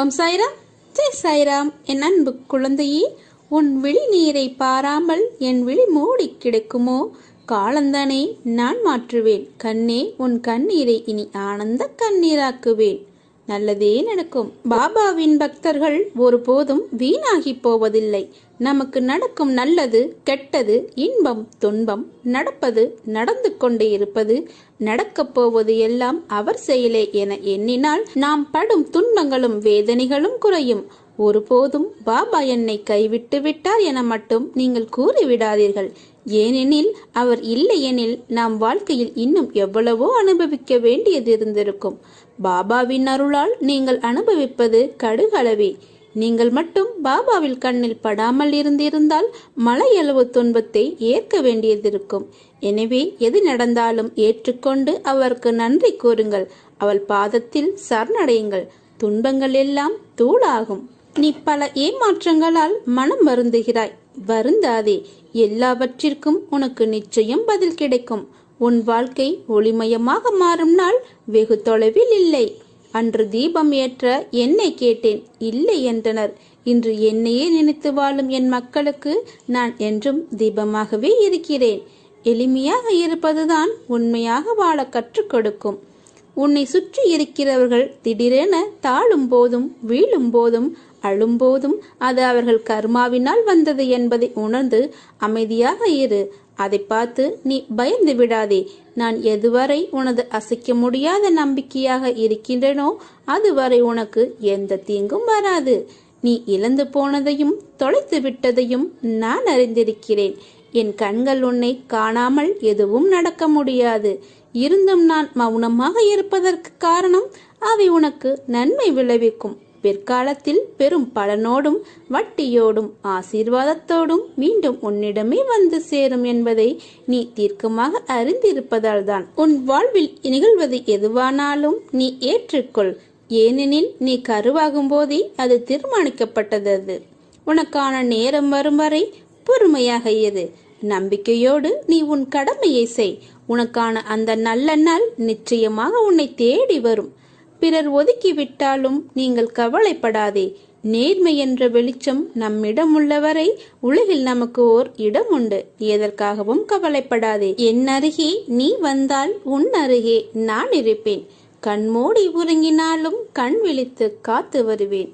ஓம் சாய்ராம், ஜெய் சாய்ராம். என் அன்பு குழந்தையே, உன் விழி நீரை பாராமல் என் விழி மூடி கிடக்குமோ? காலந்தானே நான் மாற்றுவேன் கண்ணே, உன் கண்ணீரை இனி ஆனந்த கண்ணீராக்குவேன். நல்லதே நடக்கும். பாபாவின் பக்தர்கள் ஒருபோதும் வீணாகி போவதில்லை. நமக்கு நடக்கும் நல்லது கெட்டது, இன்பம் துன்பம், நடப்பது நடந்து கொண்டே இருப்பது, நடக்கப் போவது எல்லாம் அவர் செயலே என எண்ணினால் நாம் படும் துன்பங்களும் வேதனைகளும் குறையும். ஒருபோதும் பாபா என்னை கைவிட்டு விட்டார் என மட்டும் நீங்கள் கூறிவிடாதீர்கள். ஏனெனில் அவர் இல்லையெனில் நாம் வாழ்க்கையில் இன்னும் எவ்வளவோ அனுபவிக்க வேண்டியது இருந்திருக்கும். பாபாவின் அருளால் நீங்கள் அனுபவிப்பது கடுகளவே. நீங்கள் மட்டும் பாபாவில் கண்ணில் படாமல் இருந்திருந்தால் மலையளவு துன்பத்தை ஏற்க வேண்டியதிருக்கும். எனவே எது நடந்தாலும் ஏற்றுக்கொண்டு அவருக்கு நன்றி கூறுங்கள். அவள் பாதத்தில் சரணடையுங்கள். துன்பங்கள் எல்லாம் தூளாகும். நீ பல ஏமாற்றங்களால் மனம் வருந்துகிறாய். வருந்தாதே. எல்லாவற்றிற்கும் உனக்கு நிச்சயம் பதில் கிடைக்கும். உன் வாழ்க்கை ஒளிமயமாக மாறும் நாள் வெகு தொலைவில் இல்லை. அன்று தீபம் ஏற்ற என்னை கேட்டேன், இல்லை என்றனர். இன்று என்னையே நினைத்து வாழும் என் மக்களுக்கு நான் என்றும் தீபமாகவே இருக்கிறேன். எளிமையாக இருப்பதுதான் உண்மையாக வாழ கற்றுக் கொடுக்கும். உன்னை சுற்றி இருக்கிறவர்கள் திடீரென தாழும் போதும் வீழும் போதும் அழும்போதும் அது அவர்கள் கர்மாவினால் வந்தது என்பதை உணர்ந்து அமைதியாக இரு. அதை பார்த்து நீ பயந்து விடாதே. நான் எதுவரை உனது அசைக்க முடியாத நம்பிக்கையாக இருக்கின்றனோ அதுவரை உனக்கு எந்த தீங்கும் வராது. நீ இழந்து போனதையும் தொலைத்து விட்டதையும் நான் அறிந்திருக்கிறேன். என் கண்கள் உன்னை காணாமல் எதுவும் நடக்க முடியாது. இருந்தும் நான் மௌனமாக இருப்பதற்கு காரணம் அவை உனக்கு நன்மை விளைவிக்கும். பிற்காலத்தில் பெரும் பலனோடும் வட்டியோடும் ஆசீர்வாதத்தோடும் மீண்டும் உன்னிடமே வந்து சேரும் என்பதை நீ தீர்க்கமாக அறிந்திருப்பதால் தான். உன் வாழ்வில் நிகழ்வது எதுவானாலும் நீ ஏற்றுக்கொள். ஏனெனில் நீ கருவாகும் போதே அது தீர்மானிக்கப்பட்டது. உனக்கான நேரம் வரும் வரை பொறுமையாக இரு. நம்பிக்கையோடு நீ உன் கடமையை செய். உனக்கான அந்த நல்ல நாள் நிச்சயமாக உன்னை தேடி வரும். பிறர் ஒதுக்கிவிட்டாலும் நீங்கள் கவலைப்படாதே. நேர்மை என்ற வெளிச்சம் நம்மிடம் உள்ளவரை உலகில் நமக்கு ஓர் இடம் உண்டு. எதற்காகவும் கவலைப்படாதே. என் அருகே நீ வந்தால் உன் அருகே நான் இருப்பேன். கண்மூடி உறங்கினாலும் கண் விழித்து காத்து வருவேன்.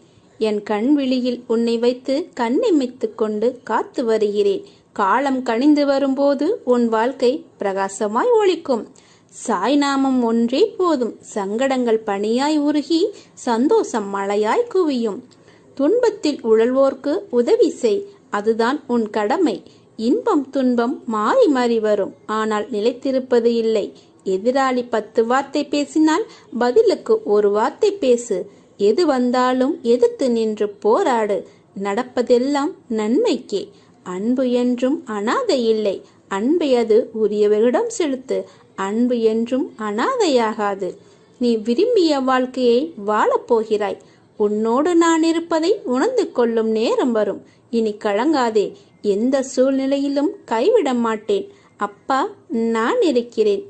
என் கண் விழியில் உன்னை வைத்து கண்ணிமைத்து கொண்டு காத்து வருகிறேன். காலம் கனிந்து வரும்போது உன் வாழ்க்கை பிரகாசமாய் ஒளிக்கும். சாய் நாமம் ஒன்றே போதும். சங்கடங்கள் பனியாய் உருகி சந்தோஷம் மழையாய் குவியும். துன்பத்தில் உழல்வோர்க்கு உதவி செய். அதுதான் உன் கடமை. இன்பம் துன்பம் மாறி மாறி வரும். ஆனால் நிலைத்திருப்பது இல்லை. எதிராளி 10 வார்த்தை பேசினால் பதிலுக்கு ஒரு வார்த்தை பேசு. எது வந்தாலும் எதிர்த்து நின்று போராடு. நடப்பதெல்லாம் நன்மைக்கே. அன்பு என்றும் அனாதை இல்லை. அன்பை அது உரியவரிடம் செலுத்து. அன்பு என்றும் அனாதையாகாது. நீ விரும்பிய வாழ்க்கையை வாழப்போகிறாய். உன்னோடு நான் இருப்பதை உணர்ந்து கொள்ளும் நேரம் வரும். இனி கலங்காதே. எந்த சூழ்நிலையிலும் கைவிட மாட்டேன். அப்பா, நான் இருக்கிறேன்.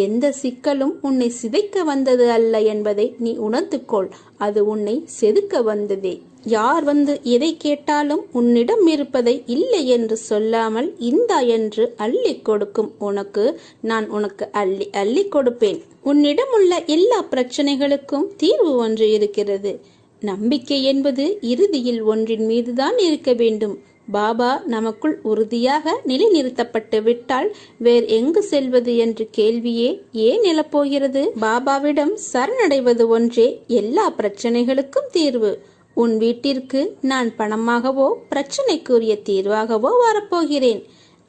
எந்த சிக்கலும் உன்னை சிதைக்க வந்தது அல்ல என்பதை நீ உணர்ந்து கொள். அது உன்னை செதுக்க வந்ததே. யார் வந்து எதை கேட்டாலும் உன்னிடம் இருப்பதை இல்லை என்று சொல்லாமல் இந்தா என்று அள்ளி கொடுக்கும் உனக்கு நான் உனக்கு அள்ளி அள்ளி கொடுப்பேன். உன்னிடம் உள்ள எல்லா பிரச்சனைகளுக்கும் தீர்வு ஒன்று இருக்கிறது. நம்பிக்கை என்பது இறுதியில் ஒன்றின் மீதுதான் இருக்க வேண்டும். பாபா நமக்குள் உறுதியாக நிலைநிறுத்தப்பட்டு விட்டால் வேறு எங்கு செல்வது என்ற கேள்வியே ஏன் எழப்போகிறது? பாபாவிடம் சரணடைவது ஒன்றே எல்லா பிரச்சனைகளுக்கும் தீர்வு. உன் வீட்டிற்கு நான் பணமாகவோ பிரச்சனைக்குரிய தீர்வாகவோ வரப்போகிறேன்.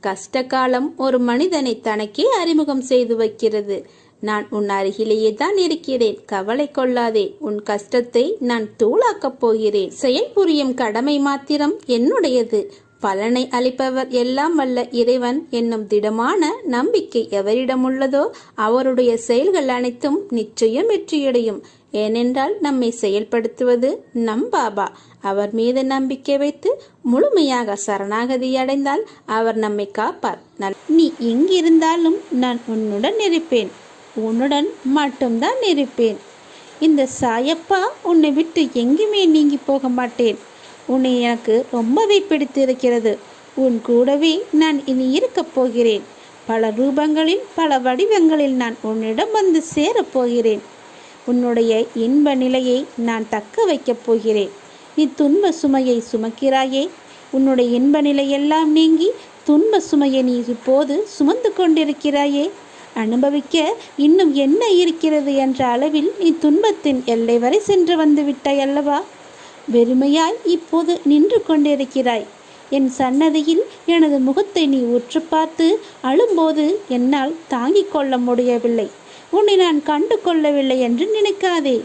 கஷ்ட காலம் ஒரு மனிதனை தனக்கே அறிமுகம் செய்து வைக்கிறது. நான் உன் அருகிலேயே தான் இருக்கிறேன். கவலை கொள்ளாதே. உன் கஷ்டத்தை நான் தூளாக்கப் போகிறேன். செயல் புரியும் கடமை மாத்திரம் என்னுடையது. பலனை அளிப்பவர் எல்லாம் வல்ல இறைவன் என்னும் திடமான நம்பிக்கை எவரிடம் உள்ளதோ அவருடைய செயல்கள் அனைத்தும் நிச்சயம் வெற்றியடையும். ஏனென்றால் நம்மை செயல்படுத்துவது நம் பாபா. அவர் மீது நம்பிக்கை வைத்து முழுமையாக சரணாகதி அடைந்தால் அவர் நம்மை காப்பார். நீ எங்கிருந்தாலும் நான் உன்னுடன் இருப்பேன். உன்னுடன் மட்டும்தான் இருப்பேன். இந்த சாயப்பா உன்னை விட்டு எங்குமே நீங்கி போக மாட்டேன். உன்னை எனக்கு ரொம்பவே பிடித்திருக்கிறது. உன் கூடவே நான் இனி இருக்கப் போகிறேன். பல ரூபங்களில் பல வடிவங்களில் நான் உன்னிடம் வந்து சேரப்போகிறேன். உன்னுடைய இன்ப நிலையை நான் தக்க வைக்கப் போகிறேன். நீ துன்ப சுமையை சுமக்கிறாயே, உன்னுடைய இன்ப நிலையெல்லாம் நீங்கி துன்ப சுமையை நீ இப்போது சுமந்து கொண்டிருக்கிறாயே, அனுபவிக்க இன்னும் என்ன இருக்கிறது என்ற அளவில் நீ துன்பத்தின் எல்லை வரை சென்று வந்து விட்டாய் அல்லவா? வெறுமையாய் இப்போது நின்று கொண்டிருக்கிறாய். என் சன்னதியில் எனது முகத்தை நீ உற்று பார்த்து அழும்போது என்னால் தாங்கிக் கொள்ள முடியவில்லை. உன்னை நான் கண்டு கொள்ளவில்லை என்று நினைக்காதே.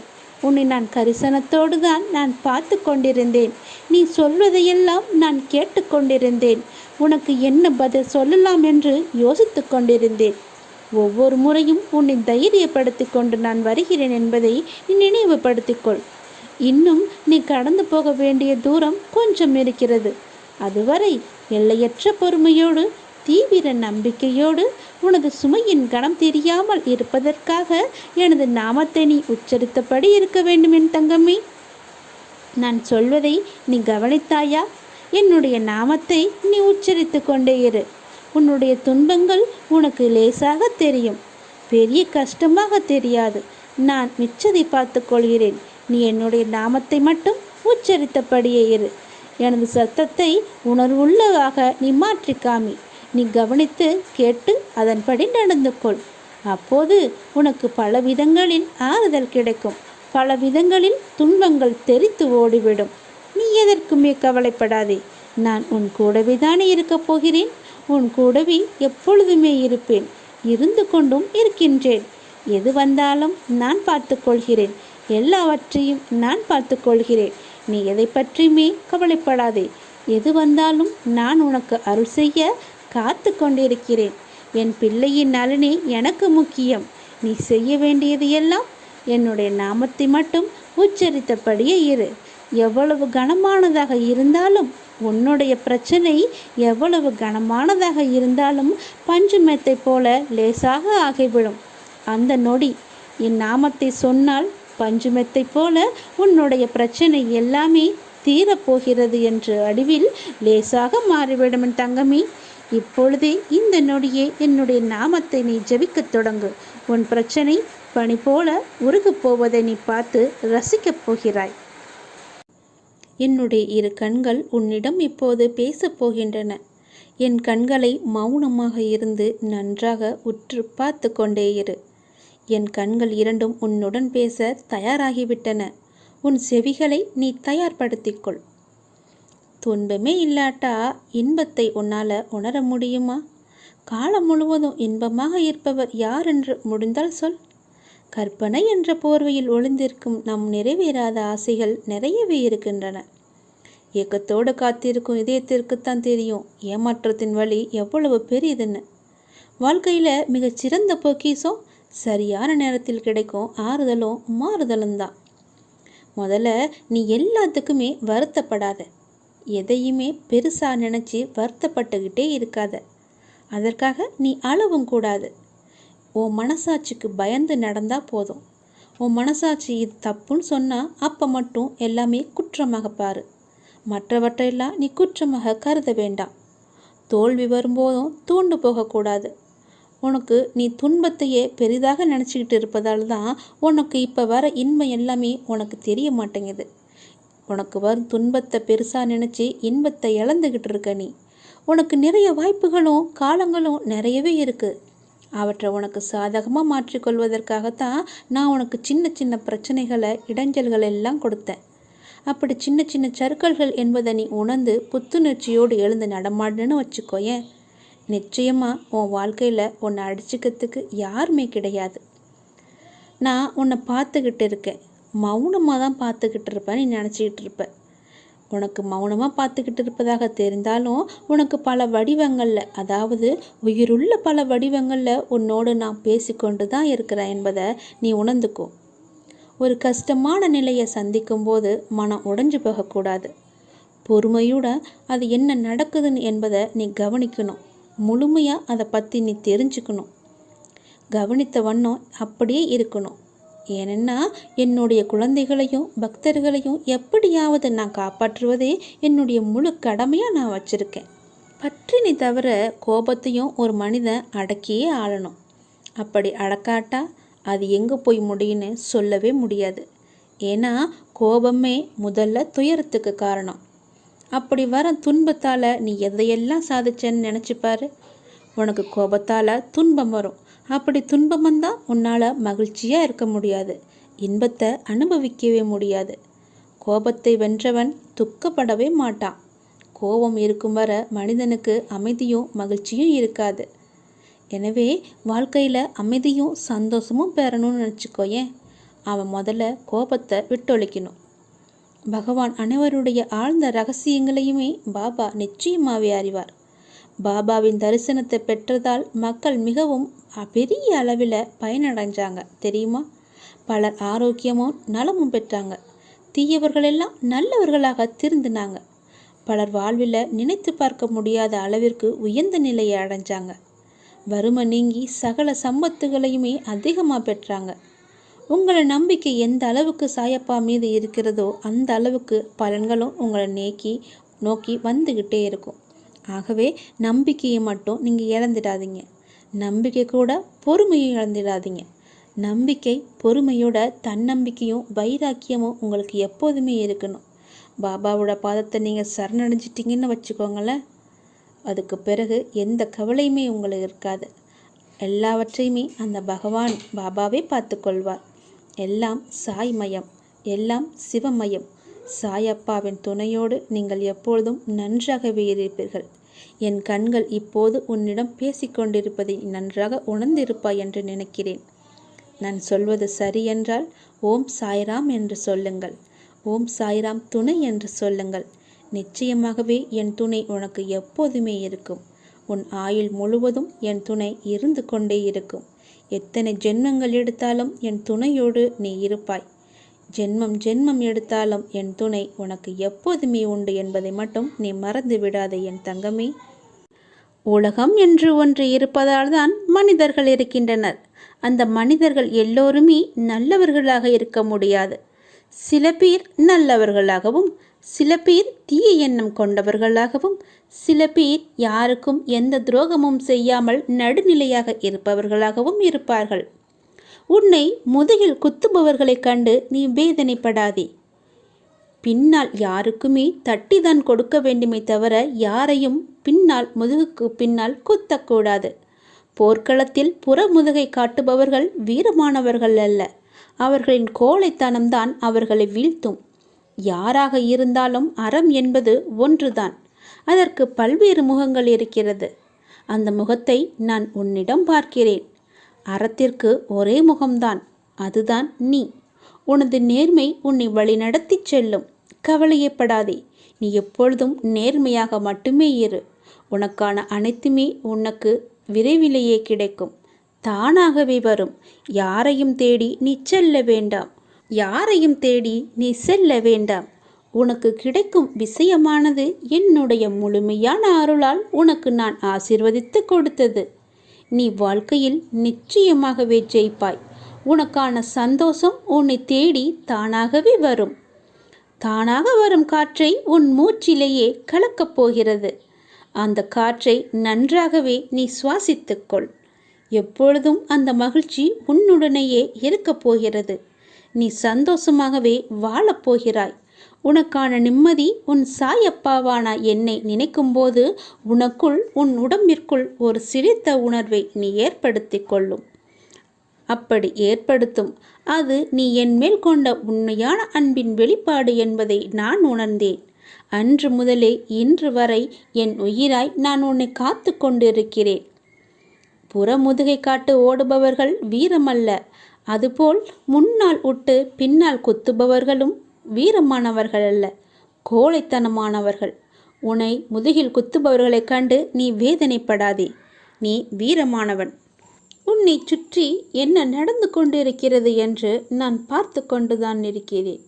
உன்னை நான் கரிசனத்தோடு தான் நான் பார்த்து கொண்டிருந்தேன். நீ சொல்வதையெல்லாம் நான் கேட்டுக்கொண்டிருந்தேன். உனக்கு என்ன பதில் சொல்லலாம் என்று யோசித்து கொண்டிருந்தேன். ஒவ்வொரு முறையும் உன்னை தைரியப்படுத்தி கொண்டு நான் வருகிறேன் என்பதை நீ நினைவுபடுத்திக்கொள். இன்னும் நீ கடந்து போக வேண்டிய தூரம் கொஞ்சம் இருக்கிறது. அதுவரை எல்லையற்ற பொறுமையோடு தீவிர நம்பிக்கையோடு உனது சுமையின் கணம் தெரியாமல் இருப்பதற்காக எனது நாமத்தை நீ உச்சரித்தபடி இருக்க வேண்டும் என் தங்கமே. நான் சொல்வதை நீ கவனித்தாயா? என்னுடைய நாமத்தை நீ உச்சரித்து கொண்டே இரு. உன்னுடைய துன்பங்கள் உனக்கு லேசாக தெரியும், பெரிய கஷ்டமாக தெரியாது. நான் மிச்சதை பார்த்து கொள்கிறேன். நீ என்னுடைய நாமத்தை மட்டும் உச்சரித்தபடியே இரு. எனது சத்தத்தை உணர்வுள்ளதாக நீ மாற்றி காமி. நீ கவனித்து கேட்டு அதன்படி நடந்து கொள். அப்போது உனக்கு பல விதங்களில் ஆறுதல் கிடைக்கும். பல விதங்களில் துன்பங்கள் தெரித்து ஓடிவிடும். நீ எதற்குமே கவலைப்படாதே. நான் உன் கூடவே தானே இருக்கப் போகிறேன். உன் கூடவே எப்பொழுதுமே இருப்பேன். இருந்து கொண்டும் இருக்கின்றேன். எது வந்தாலும் நான் பார்த்து கொள்கிறேன். எல்லாவற்றையும் நான் பார்த்து கொள்கிறேன். நீ எதை பற்றியுமே கவலைப்படாதே. எது வந்தாலும் நான் உனக்கு அருள் செய்ய காத்து கொண்டிருக்கிறேன். என் பிள்ளையின் நலனே எனக்கு முக்கியம். நீ செய்ய வேண்டியது எல்லாம் என்னுடைய நாமத்தை மட்டும் உச்சரித்தபடியே இரு. எவ்வளவு கனமானதாக இருந்தாலும், உன்னுடைய பிரச்சனை எவ்வளவு கனமானதாக இருந்தாலும் பஞ்சு மெத்தை போல லேசாக ஆகிவிடும். அந்த நொடி என் நாமத்தை சொன்னால் பஞ்சு மெத்தை போல உன்னுடைய பிரச்சனை எல்லாமே தீரப்போகிறது என்று அறிவில் லேசாக மாறிவிடும் என் தங்கமே. இப்பொழுதே இந்த நொடியே என்னுடைய நாமத்தை நீ ஜெபிக்கத் தொடங்கு. உன் பிரச்சனை பனி போல உருகப் போவதை நீ பார்த்து ரசிக்கப் போகிறாய். என்னுடைய இரு கண்கள் உன்னிடம் இப்போது பேசப் போகின்றன. என் கண்களை மௌனமாக இருந்து நன்றாக உற்று பார்த்து கொண்டே இரு. என் கண்கள் இரண்டும் உன்னுடன் பேச தயாராகிவிட்டன. உன் செவிகளை நீ தயார்படுத்திக்கொள். துன்பமே இல்லாட்டா இன்பத்தை உன்னால் உணர முடியுமா? காலம் முழுவதும் இன்பமாக இருப்பவர் யார் என்று முடிந்தால் சொல். கற்பனை என்ற போர்வையில் ஒளிந்திருக்கும் நம் நிறைவேறாத ஆசைகள் நிறையவே இருக்கின்றன. ஏக்கத்தோடு காத்திருக்கும் இதயத்திற்குத்தான் தெரியும் ஏமாற்றத்தின் வழி எவ்வளவு பெரியதுன்னு. வாழ்க்கையில் மிகச்சிறந்த பொக்கிஷம் சரியான நேரத்தில் கிடைக்கும் ஆறுதலும் மாறுதலும் தான். முதல்ல நீ எல்லாத்துக்குமே வருத்தப்படாத. எதையுமே பெருசாக நினச்சி வருத்தப்பட்டுக்கிட்டே இருக்காத. அதற்காக நீ அழவும் கூடாது. உன் மனசாட்சிக்கு பயந்து நடந்தால் போதும். உன் மனசாட்சி இது தப்புன்னு சொன்னால் அப்போ மட்டும் எல்லாமே குற்றமாக பாரு. மற்றவற்றையெல்லாம் நீ குற்றமாக கருத வேண்டாம். தோல்வி வரும்போதும் தூண்டு போகக்கூடாது. உனக்கு நீ துன்பத்தையே பெரிதாக நினச்சிக்கிட்டு இருப்பதால் தான் உனக்கு இப்போ வர இன்பம் எல்லாமே உனக்கு தெரிய மாட்டேங்குது. உனக்கு வரும் துன்பத்தை பெருசாக நினச்சி இன்பத்தை இழந்துக்கிட்டு இருக்க நீ. உனக்கு நிறைய வாய்ப்புகளும் காலங்களும் நிறையவே இருக்குது. அவற்றை உனக்கு சாதகமாக மாற்றிக்கொள்வதற்காகத்தான் நான் உனக்கு சின்ன சின்ன பிரச்சனைகளை இடைஞ்சல்கள் எல்லாம் கொடுத்தேன். அப்படி சின்ன சின்ன சறுக்கல்கள் என்பதை நீ உணர்ந்து புத்துணர்ச்சியோடு எழுந்து நடமாடுன்னு வச்சுக்கோயேன். நிச்சயமாக உன் வாழ்க்கையில் உன்னை அடிச்சுக்கிறதுக்கு யாருமே கிடையாது. நான் உன்னை பார்த்துக்கிட்டு இருக்கேன். மௌனமாக தான் பார்த்துக்கிட்டு இருப்பேன் நீ நினச்சிக்கிட்டு இருப்ப. உனக்கு மௌனமாக பார்த்துக்கிட்டு இருப்பதாக தெரிந்தாலும் உனக்கு பல வடிவங்களில், அதாவது உயிருள்ள பல வடிவங்களில் உன்னோடு நான் பேசிக்கொண்டு தான் இருக்கிறேன் என்பதை நீ உணர்ந்துக்கோ. ஒரு கஷ்டமான நிலையை சந்திக்கும்போது மனம் உடைஞ்சு போகக்கூடாது. பொறுமையுடன் அது என்ன நடக்குதுன்னு என்பதை நீ கவனிக்கணும். முழுமையாக அதை பற்றி நீ தெரிஞ்சுக்கணும். கவனித்த வண்ணம் அப்படியே இருக்கணும். ஏனென்னா என்னுடைய குழந்தைகளையும் பக்தர்களையும் எப்படியாவது நான் காப்பாற்றுவதே என்னுடைய முழு கடமையாக நான் வச்சுருக்கேன். பற்றினி தவிர கோபத்தையும் ஒரு மனிதன் அடக்கியே ஆளணும். அப்படி அடக்காட்டா அது எங்கே போய் முடியும்னு சொல்லவே முடியாது. ஏன்னா கோபமே முதல்ல துயரத்துக்கு காரணம். அப்படி வர துன்பத்தால் நீ எதையெல்லாம் சாதிச்சேன்னு நினச்சிப்பாரு. உனக்கு கோபத்தால் துன்பம் வரும். அப்படி துன்பம் வந்தால் உன்னால் மகிழ்ச்சியாக இருக்க முடியாது, இன்பத்தை அனுபவிக்கவே முடியாது. கோபத்தை வென்றவன் துக்கப்படவே மாட்டான். கோபம் இருக்கும் வர மனிதனுக்கு அமைதியும் மகிழ்ச்சியும் இருக்காது. எனவே வாழ்க்கையில் அமைதியும் சந்தோஷமும் பெறணும்னு நினச்சிக்கோயேன். அவன் முதல்ல கோபத்தை விட்டொழிக்கணும். பகவான் அனைவருடைய ஆழ்ந்த ரகசியங்களையுமே பாபா நிச்சயமாகவே அறிவார். பாபாவின் தரிசனத்தை பெற்றதால் மக்கள் மிகவும் பெரிய அளவில் பயனடைஞ்சாங்க தெரியுமா? பலர் ஆரோக்கியமும் நலமும் பெற்றாங்க. தீயவர்களெல்லாம் நல்லவர்களாக திருந்தினாங்க. பலர் வாழ்வில் நினைத்து பார்க்க முடியாத அளவிற்கு உயர்ந்த நிலையை அடைஞ்சாங்க. வறுமை நீங்கி சகல சம்பத்துகளையுமே அதிகமாக பெற்றாங்க. உங்களை நம்பிக்கை எந்த அளவுக்கு சாயப்பா மீது இருக்கிறதோ அந்த அளவுக்கு பலன்களும் உங்களை நோக்கி வந்துக்கிட்டே இருக்கும். ஆகவே நம்பிக்கையை மட்டும் நீங்கள் இழந்துடாதீங்க. நம்பிக்கை கூட பொறுமையை இழந்துடாதீங்க. நம்பிக்கை பொறுமையோட தன்னம்பிக்கையும் வைராக்கியமும் உங்களுக்கு எப்போதுமே இருக்கணும். பாபாவோட பாதத்தை நீங்கள் சரணடைஞ்சிட்டிங்கன்னு வச்சுக்கோங்களேன், அதுக்கு பிறகு எந்த கவலையுமே உங்களுக்கு இருக்காது. எல்லாவற்றையுமே அந்த பகவான் பாபாவே பார்த்து கொள்வார். எல்லாம் சாய்மயம், எல்லாம் சிவமயம். சாயப்பாவின் துணையோடு நீங்கள் எப்பொழுதும் நன்றாகவே இருப்பீர்கள். என் கண்கள் இப்போது உன்னிடம் பேசிக்கொண்டிருப்பதை நன்றாக உணர்ந்திருப்பாய் என்று நினைக்கிறேன். நான் சொல்வது சரி என்றால் ஓம் சாய்ராம் என்று சொல்லுங்கள். ஓம் சாய்ராம் துணை என்று சொல்லுங்கள். நிச்சயமாகவே என் துணை உனக்கு எப்போதுமே இருக்கும். உன் ஆயுள் முழுவதும் என் துணை இருந்து கொண்டே இருக்கும். எத்தனை ஜென்மங்கள் எடுத்தாலும் என் துணையோடு நீ இருப்பாய். ஜென்மம் எடுத்தாலும் என் துணை உனக்கு எப்போதுமே உண்டு என்பதை மட்டும் நீ மறந்து விடாதே என் தங்கமே. உலகம் என்று ஒன்று இருப்பதால் தான் மனிதர்கள் இருக்கின்றனர். அந்த மனிதர்கள் எல்லோருமே நல்லவர்களாக இருக்க முடியாது. சில பேர் நல்லவர்களாகவும், சில பேர் தீய எண்ணம் கொண்டவர்களாகவும், சில பேர் யாருக்கும் எந்த துரோகமும் செய்யாமல் நடுநிலையாக இருப்பவர்களாகவும் இருப்பார்கள். உன்னை முதுகில் குத்துபவர்களை கண்டு நீ வேதனைப்படாதே. பின்னால் யாருக்குமே தட்டிதான் கொடுக்க வேண்டுமே தவிர யாரையும் முதுகுக்கு பின்னால் குத்தக்கூடாது. போர்க்களத்தில் புறமுதுகை காட்டுபவர்கள் வீரமானவர்கள் அல்ல. அவர்களின் கோழைத்தனம்தான் அவர்களை வீழ்த்தும். யாராக இருந்தாலும் அறம் என்பது ஒன்றுதான். அதற்கு பல்வேறு முகங்கள் இருக்கிறது. அந்த முகத்தை நான் உன்னிடம் பார்க்கிறேன். அறத்திற்கு ஒரே முகம்தான், அதுதான் நீ. உனது நேர்மை உன்னை வழிநடத்தி செல்லும். கவலையப்படாதே. நீ எப்பொழுதும் நேர்மையாக மட்டுமே இரு. உனக்கான அனைத்துமே உனக்கு விரைவிலேயே கிடைக்கும். தானாகவே வரும். யாரையும் தேடி நீ செல்ல வேண்டாம். உனக்கு கிடைக்கும் விஷயமானது என்னுடைய முழுமையான அருளால் உனக்கு நான் ஆசீர்வதித்து கொடுத்தது. நீ வாழ்க்கையில் நிச்சயமாகவே ஜெயிப்பாய். உனக்கான சந்தோஷம் உன்னை தேடி தானாகவே வரும். தானாக வரும் காற்றை உன் மூச்சிலேயே கலக்கப் போகிறது. அந்த காற்றை நன்றாகவே நீ சுவாசித்துக்கொள். எப்பொழுதும் அந்த மகிழ்ச்சி உன்னுடனேயே இருக்கப் போகிறது. நீ சந்தோஷமாகவே வாழப்போகிறாய். உனக்கான நிம்மதி உன் சாயப்பாவான என்னை நினைக்கும்போது உன் உடம்பிற்குள் ஒரு சிரித்த உணர்வை நீ ஏற்படுத்தி கொள்ளும். அப்படி ஏற்படுத்தும் அது நீ என் மேல் கொண்ட உண்மையான அன்பின் வெளிப்பாடு என்பதை நான் உணர்ந்தேன். அன்று முதலே இன்று வரை என் உயிராய் நான் உன்னை காத்து கொண்டிருக்கிறேன். புறமுதுகை காட்டு ஓடுபவர்கள் வீரமல்ல. அதுபோல் முன்னால் விட்டு பின்னால் குத்துபவர்களும் வீரமானவர்கள் அல்ல, கோழைத்தனமானவர்கள். உன்னை முதுகில் குத்துபவர்களைக் கண்டு நீ வேதனைப்படாதே. நீ வீரமானவன். உன்னை சுற்றி என்ன நடந்து கொண்டிருக்கிறது என்று நான் பார்த்து கொண்டுதான் இருக்கிறேன்.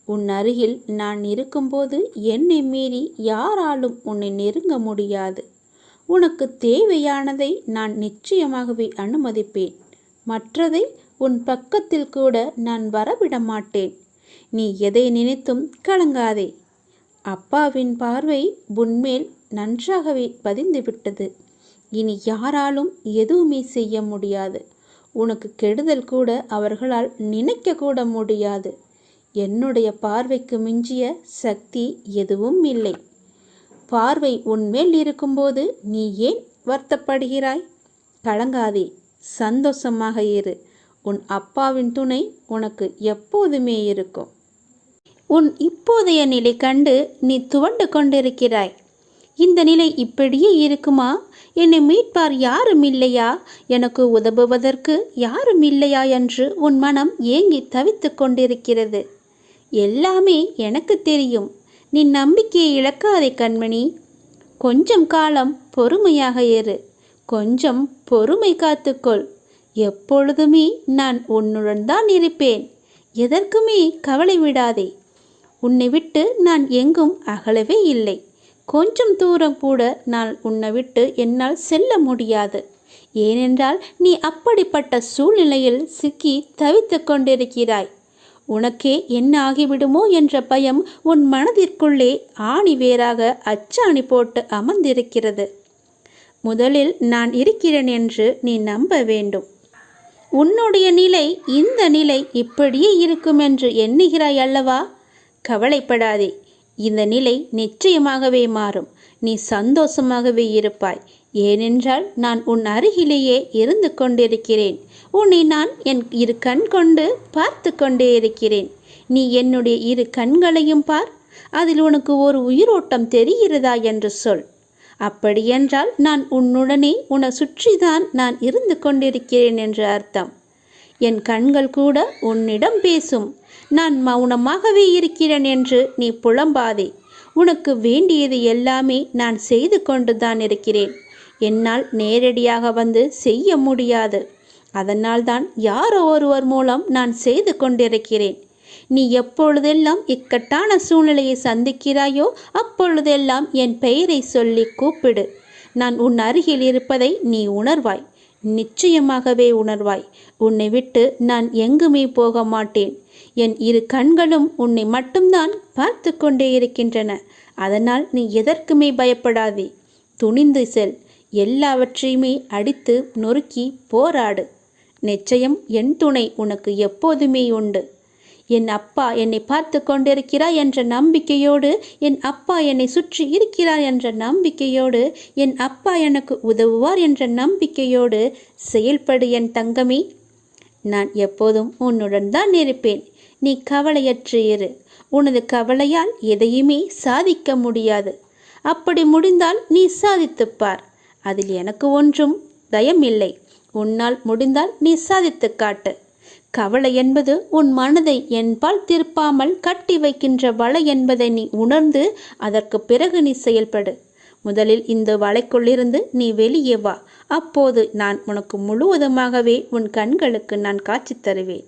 உன் அருகில் நான் இருக்கும்போது என்னை மீறி யாராலும் உன்னை நெருங்க முடியாது. உனக்கு தேவையானதை நான் நிச்சயமாகவே அனுமதிப்பேன். மற்றதை உன் பக்கத்தில் கூட நான் வரவிட மாட்டேன். நீ எதை நினைத்தும் கலங்காதே. அப்பாவின் பார்வை உன்மேல் நன்றாகவே பதிந்துவிட்டது. இனி யாராலும் எதுவுமே செய்ய முடியாது. உனக்கு கெடுதல் கூட அவர்களால் நினைக்க கூட முடியாது. என்னுடைய பார்வைக்கு மிஞ்சிய சக்தி எதுவும் இல்லை. பார்வை உன்மேல் இருக்கும்போது நீ ஏன் வருத்தப்படுகிறாய்? கலங்காதே, சந்தோஷமாக இரு. உன் அப்பாவின் துணை உனக்கு எப்போதுமே இருக்கும். உன் இப்போதைய நிலை கண்டு நீ துவண்டு கொண்டிருக்கிறாய். இந்த நிலை இப்படியே இருக்குமா? என்னை மீட்பார் யாரும் இல்லையா? எனக்கு உதவுவதற்கு யாரும் இல்லையா என்று உன் மனம் ஏங்கி தவித்து கொண்டிருக்கிறது. எல்லாமே எனக்கு தெரியும். நீ நம்பிக்கையை இழக்காதே கண்மணி. கொஞ்சம் காலம் பொறுமையாக இரு. கொஞ்சம் பொறுமை காத்துக்கொள். எப்பொழுதுமே நான் உன்னுடன் தான் இருப்பேன். எதற்குமே கவலை விடாதே. உன்னை விட்டு நான் எங்கும் அகலவே இல்லை. கொஞ்சம் தூரம் கூட நான் உன்னை விட்டு என்னால் செல்ல முடியாது. ஏனென்றால் நீ அப்படிப்பட்ட சூழ்நிலையில் சிக்கி தவித்து கொண்டிருக்கிறாய். உனக்கே என்ன ஆகிவிடுமோ என்ற பயம் உன் மனதிற்குள்ளே ஆணி வேறாக அச்சாணி போட்டு அமர்ந்திருக்கிறது. முதலில் நான் இருக்கிறேன் என்று நீ நம்ப வேண்டும். உன்னுடைய நிலை இந்த நிலை இப்படியே இருக்கும் என்று எண்ணுகிறாய் அல்லவா? கவலைப்படாதே. இந்த நிலை நிச்சயமாகவே மாறும். நீ சந்தோஷமாகவே இருப்பாய். ஏனென்றால் நான் உன் அருகிலேயே இருந்து கொண்டிருக்கிறேன். உன்னை நான் என் இரு கண் கொண்டு பார்த்து கொண்டே இருக்கிறேன். நீ என்னுடைய இரு கண்களையும் பார். அதில் உனக்கு ஒரு உயிரோட்டம் தெரிகிறதா என்று சொல். அப்படியென்றால் நான் உன்னுடனே உன்னை சுற்றிதான் நான் இருந்து கொண்டிருக்கிறேன் என்று அர்த்தம். என் கண்கள் கூட உன்னிடம் பேசும். நான் மௌனமாகவே இருக்கிறேன் என்று நீ புலம்பாதே. உனக்கு வேண்டியது எல்லாமே நான் செய்து கொண்டு தான் இருக்கிறேன். என்னால் நேரடியாக வந்து செய்ய முடியாது. அதனால்தான் யாரோ ஒருவர் மூலம் நான் செய்து கொண்டிருக்கிறேன். நீ எப்பொழுதெல்லாம் இக்கட்டான சூழ்நிலையை சந்திக்கிறாயோ அப்பொழுதெல்லாம் என் பெயரை சொல்லி கூப்பிடு. நான் உன் அருகில் இருப்பதை நீ உணர்வாய். நிச்சயமாகவே உணர்வாய். உன்னை விட்டு நான் எங்குமே போக மாட்டேன். என் இரு கண்களும் உன்னை மட்டும்தான் பார்த்து கொண்டே இருக்கின்றன. அதனால் நீ எதற்குமே பயப்படாதே. துணிந்து செல். எல்லாவற்றையுமே அடித்து நொறுக்கி போராடு. நிச்சயம் என் துணை உனக்கு எப்போதுமே உண்டு. என் அப்பா என்னை பார்த்து கொண்டிருக்கிறார் என்ற நம்பிக்கையோடு, என் அப்பா என்னை சுற்றி இருக்கிறார் என்ற நம்பிக்கையோடு, என் அப்பா எனக்கு உதவுவார் என்ற நம்பிக்கையோடு செயல்படு என் தங்கமே. நான் எப்போதும் உன்னுடன் தான் இருப்பேன். நீ கவலையற்று இரு. உனது கவலையால் எதையுமே சாதிக்க முடியாது. அப்படி முடிந்தால் நீ சாதித்துப்பார். அதில் எனக்கு ஒன்றும் பயமில்லை. உன்னால் முடிந்தால் நீ சாதித்து காட்டு. கவலை என்பது உன் மனதை என்பால் திருப்பாமல் கட்டி வைக்கின்ற வலை என்பதை நீ உணர்ந்து அதற்கு பிறகு நீ செயல்படு. முதலில் இந்த வலைக்குள்ளிருந்து நீ வெளியே வா. அப்போது நான் உனக்கு முழுவதுமாகவே உன் கண்களுக்கு நான் காட்சி தருவேன்.